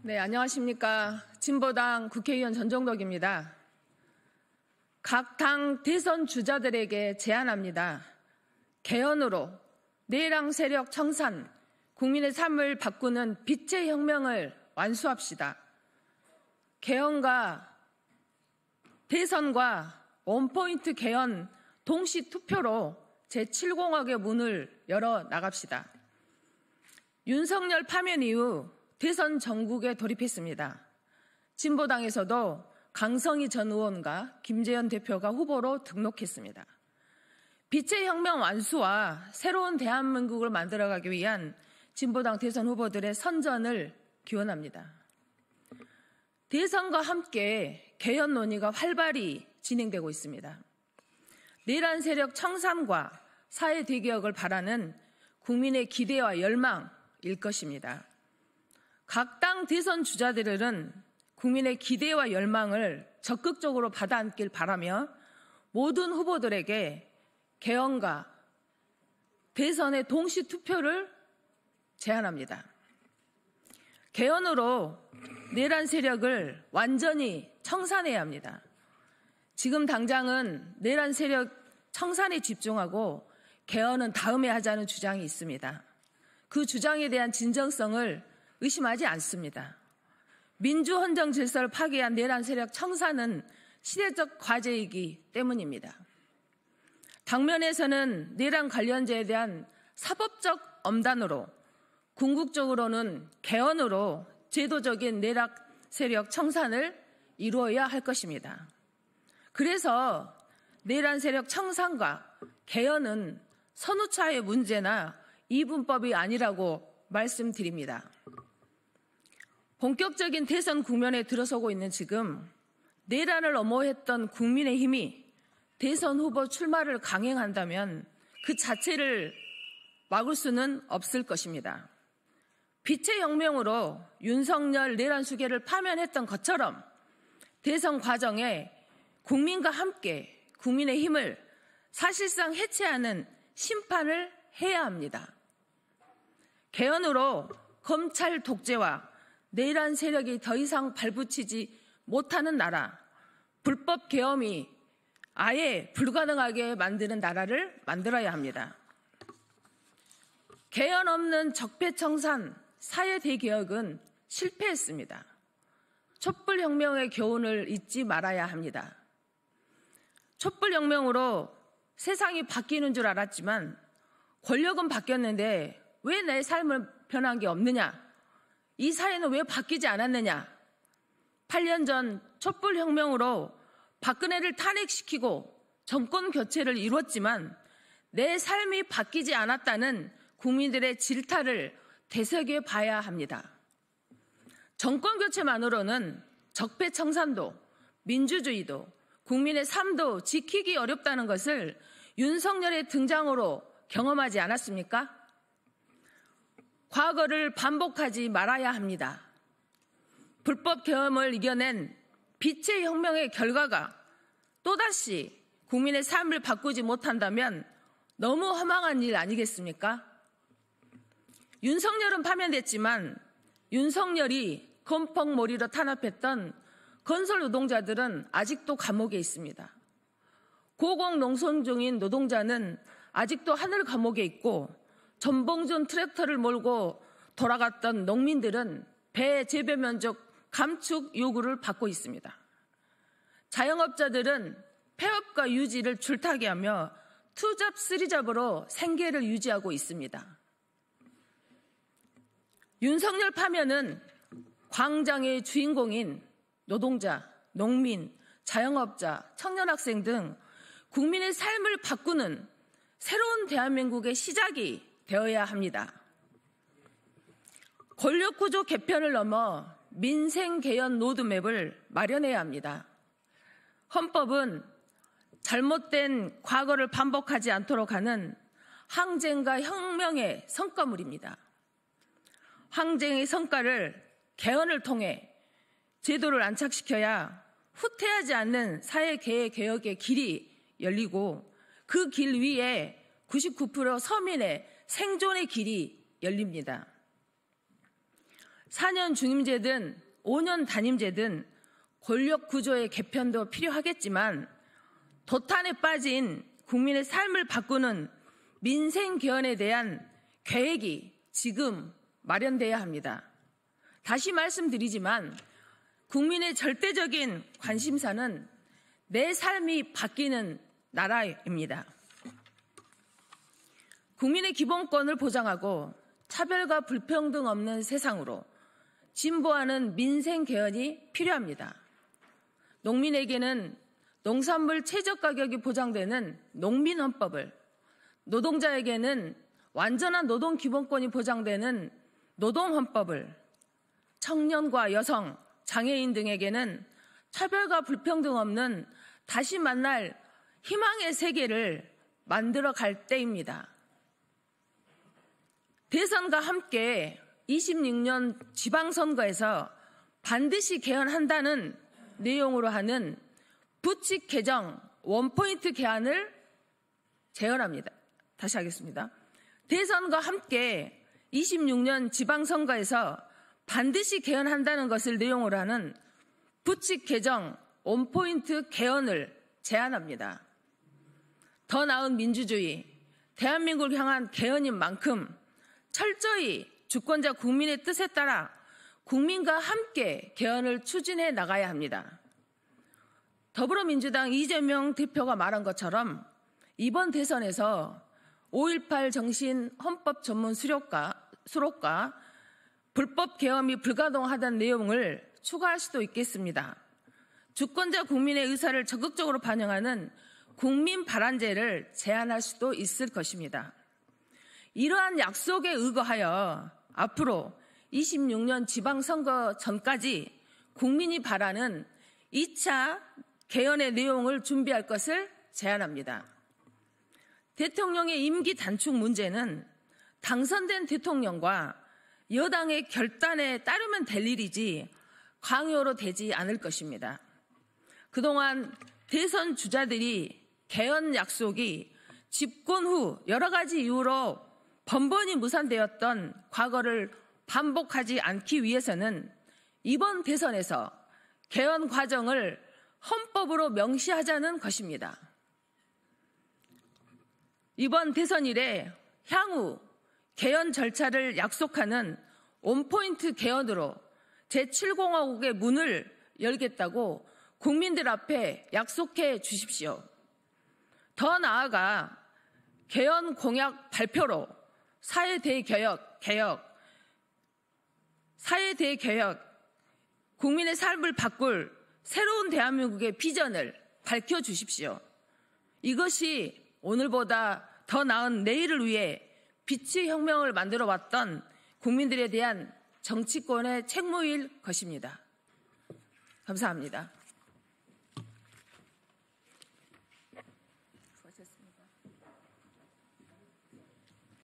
네, 안녕하십니까. 진보당 국회의원 전종덕입니다. 각 당 대선 주자들에게 제안합니다. 개헌으로 내랑 세력 청산, 국민의 삶을 바꾸는 빛의 혁명을 완수합시다. 개헌과 대선과 원포인트 개헌 동시 투표로 제7공화국의 문을 열어 나갑시다. 윤석열 파면 이후 대선 전국에 돌입했습니다. 진보당에서도 강성희 전 의원과 김재현 대표가 후보로 등록했습니다. 빛의 혁명 완수와 새로운 대한민국을 만들어가기 위한 진보당 대선 후보들의 선전을 기원합니다. 대선과 함께 개헌 논의가 활발히 진행되고 있습니다. 내란 세력 청산과 사회 대개혁을 바라는 국민의 기대와 열망일 것입니다. 각 당 대선 주자들은 국민의 기대와 열망을 적극적으로 받아안길 바라며 모든 후보들에게 개헌과 대선의 동시 투표를 제안합니다. 개헌으로 내란 세력을 완전히 청산해야 합니다. 지금 당장은 내란 세력 청산에 집중하고 개헌은 다음에 하자는 주장이 있습니다. 그 주장에 대한 진정성을 의심하지 않습니다. 민주헌정 질서를 파괴한 내란 세력 청산은 시대적 과제이기 때문입니다. 당면에서는 내란 관련자에 대한 사법적 엄단으로, 궁극적으로는 개헌으로 제도적인 내란 세력 청산을 이루어야 할 것입니다. 그래서 내란 세력 청산과 개헌은 선후차의 문제나 이분법이 아니라고 말씀드립니다. 본격적인 대선 국면에 들어서고 있는 지금 내란을 엄호했던 국민의힘이 대선 후보 출마를 강행한다면 그 자체를 막을 수는 없을 것입니다. 빛의 혁명으로 윤석열 내란 수계를 파면했던 것처럼 대선 과정에 국민과 함께 국민의힘을 사실상 해체하는 심판을 해야 합니다. 개헌으로 검찰 독재와 내란 세력이 더 이상 발붙이지 못하는 나라, 불법 계엄이 아예 불가능하게 만드는 나라를 만들어야 합니다. 개헌 없는 적폐청산, 사회 대개혁은 실패했습니다. 촛불혁명의 교훈을 잊지 말아야 합니다. 촛불혁명으로 세상이 바뀌는 줄 알았지만 권력은 바뀌었는데 왜 내 삶을 변한 게 없느냐? 이 사회는 왜 바뀌지 않았느냐? 8년 전 촛불혁명으로 박근혜를 탄핵시키고 정권 교체를 이뤘지만 내 삶이 바뀌지 않았다는 국민들의 질타를 되새겨 봐야 합니다. 정권 교체만으로는 적폐청산도, 민주주의도, 국민의 삶도 지키기 어렵다는 것을 윤석열의 등장으로 경험하지 않았습니까? 과거를 반복하지 말아야 합니다. 불법 계엄을 이겨낸 빛의 혁명의 결과가 또다시 국민의 삶을 바꾸지 못한다면 너무 허망한 일 아니겠습니까? 윤석열은 파면됐지만 윤석열이 건펑머리로 탄압했던 건설 노동자들은 아직도 감옥에 있습니다. 고공농성 중인 노동자는 아직도 하늘 감옥에 있고 전봉준 트랙터를 몰고 돌아갔던 농민들은 배 재배 면적 감축 요구를 받고 있습니다. 자영업자들은 폐업과 유지를 줄타기 하며 투잡 쓰리잡으로 생계를 유지하고 있습니다. 윤석열 파면은 광장의 주인공인 노동자, 농민, 자영업자, 청년학생 등 국민의 삶을 바꾸는 새로운 대한민국의 시작이 되어야 합니다. 권력구조 개편을 넘어 민생개헌 로드맵을 마련해야 합니다. 헌법은 잘못된 과거를 반복하지 않도록 하는 항쟁과 혁명의 성과물입니다. 항쟁의 성과를 개헌을 통해 제도를 안착시켜야 후퇴하지 않는 사회개혁의 길이 열리고 그 길 위에 99% 서민의 생존의 길이 열립니다. 4년 중임제든 5년 단임제든 권력 구조의 개편도 필요하겠지만 도탄에 빠진 국민의 삶을 바꾸는 민생 개헌에 대한 계획이 지금 마련돼야 합니다. 다시 말씀드리지만 국민의 절대적인 관심사는 내 삶이 바뀌는 나라입니다. 국민의 기본권을 보장하고 차별과 불평등 없는 세상으로 진보하는 민생 개헌이 필요합니다. 농민에게는 농산물 최저가격이 보장되는 농민헌법을, 노동자에게는 완전한 노동기본권이 보장되는 노동헌법을, 청년과 여성, 장애인 등에게는 차별과 불평등 없는 다시 만날 희망의 세계를 만들어 갈 때입니다. 대선과 함께 26년 지방선거에서 반드시 개헌한다는 내용으로 하는 부칙 개정 원포인트 개헌을 제언합니다. 다시 하겠습니다. 대선과 함께 26년 지방선거에서 반드시 개헌한다는 것을 내용으로 하는 부칙 개정 원포인트 개헌을 제안합니다. 더 나은 민주주의, 대한민국을 향한 개헌인 만큼 철저히 주권자 국민의 뜻에 따라 국민과 함께 개헌을 추진해 나가야 합니다. 더불어민주당 이재명 대표가 말한 것처럼 이번 대선에서 5.18 정신 헌법 전문 수록과 불법 개헌이 불가동하다는 내용을 추가할 수도 있겠습니다. 주권자 국민의 의사를 적극적으로 반영하는 국민 발안제를 제안할 수도 있을 것입니다. 이러한 약속에 의거하여 앞으로 26년 지방선거 전까지 국민이 바라는 2차 개헌의 내용을 준비할 것을 제안합니다. 대통령의 임기 단축 문제는 당선된 대통령과 여당의 결단에 따르면 될 일이지 강요로 되지 않을 것입니다. 그동안 대선 주자들이 개헌 약속이 집권 후 여러 가지 이유로 번번이 무산되었던 과거를 반복하지 않기 위해서는 이번 대선에서 개헌 과정을 헌법으로 명시하자는 것입니다. 이번 대선 이래 향후 개헌 절차를 약속하는 원포인트 개헌으로 제7공화국의 문을 열겠다고 국민들 앞에 약속해 주십시오. 더 나아가 개헌 공약 발표로 사회대개혁, 국민의 삶을 바꿀 새로운 대한민국의 비전을 밝혀주십시오. 이것이 오늘보다 더 나은 내일을 위해 빛의 혁명을 만들어 왔던 국민들에 대한 정치권의 책무일 것입니다. 감사합니다.